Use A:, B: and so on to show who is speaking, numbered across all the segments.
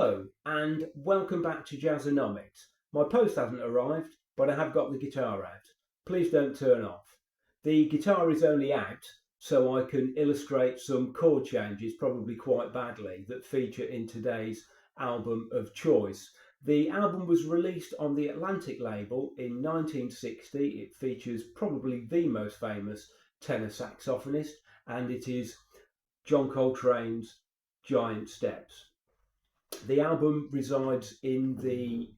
A: Hello and welcome back to Jazzonomics. My post hasn't arrived, but I have got the guitar out. Please don't turn off. The guitar is only out so I can illustrate some chord changes, probably quite badly, that feature in today's album of choice. The album was released on the Atlantic label in 1960. It features probably the most famous tenor saxophonist, and it is John Coltrane's Giant Steps. The album resides in the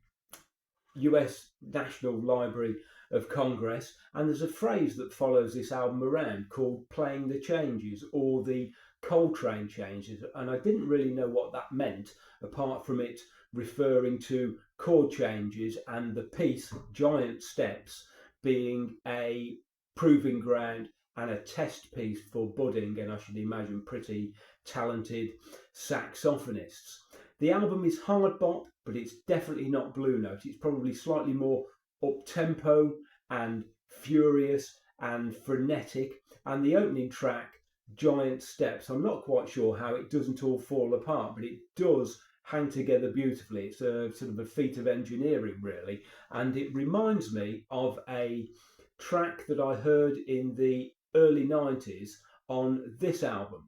A: US National Library of Congress, and there's a phrase that follows this album around called playing the changes, or the Coltrane changes, and I didn't really know what that meant apart from it referring to chord changes and the piece Giant Steps being a proving ground and a test piece for budding, and I should imagine pretty talented saxophonists. The album is hard bop, but it's definitely not Blue Note. It's probably slightly more up-tempo and furious and frenetic. And the opening track, Giant Steps, I'm not quite sure how it doesn't all fall apart, but it does hang together beautifully. It's a sort of a feat of engineering, really. And it reminds me of a track that I heard in the early 90s on this album,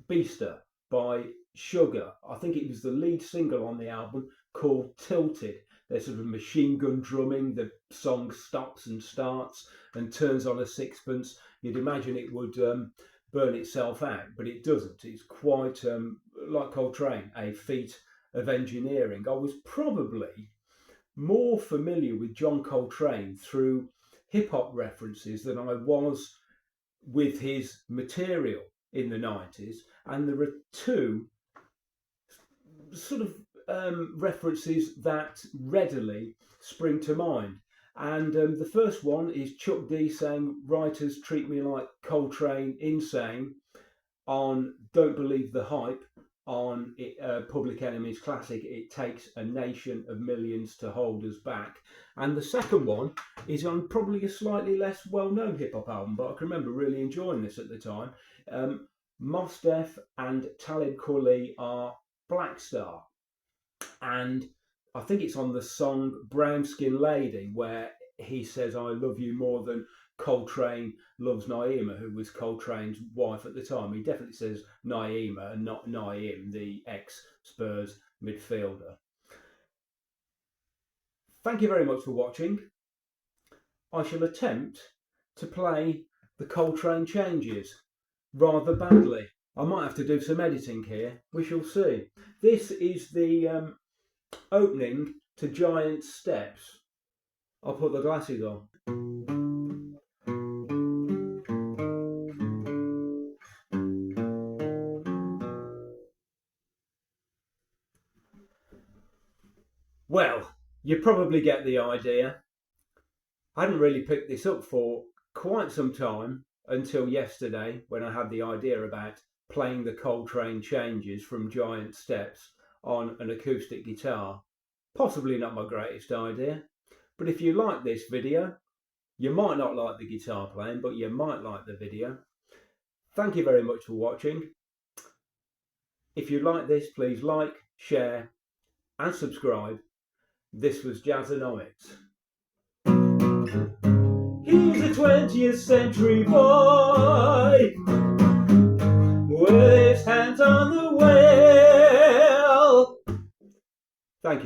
A: Blackstar by Sugar. I think it was the lead single on the album, called Tilted. There's sort of machine gun drumming. The song stops and starts and turns on a sixpence. You'd imagine it would burn itself out, but it doesn't. It's quite, like Coltrane, a feat of engineering. I was probably more familiar with John Coltrane through hip-hop references than I was with his material in the 90s, and there are two sort of references that readily spring to mind. And the first one is Chuck D saying, "Writers treat me like Coltrane insane," on Don't Believe the Hype, on Public Enemy's classic It Takes a Nation of Millions to Hold Us Back. And the second one is on probably a slightly less well-known hip-hop album, but I can remember really enjoying this at the time. Mos Def and Talib Kweli are Blackstar, and I think it's on the song Brown Skin Lady, where he says, "I love you more than Coltrane loves Naima," who was Coltrane's wife at the time. He definitely says Naima and not Naim, the ex-Spurs midfielder. Thank you very much for watching. I shall attempt to play the Coltrane changes rather badly. I might have to do some editing here. We shall see. This is the opening to Giant Steps. I'll put the glasses on. Well, you probably get the idea. I hadn't really picked this up for quite some time until yesterday, when I had the idea about playing the Coltrane changes from Giant Steps on an acoustic guitar. Possibly not my greatest idea, but if you like this video, you might not like the guitar playing, but you might like the video. Thank you very much for watching. If you like this, please like, share and subscribe. This was Jazzonomics. He's a 20th century boy with his hands on the wheel. Thank you.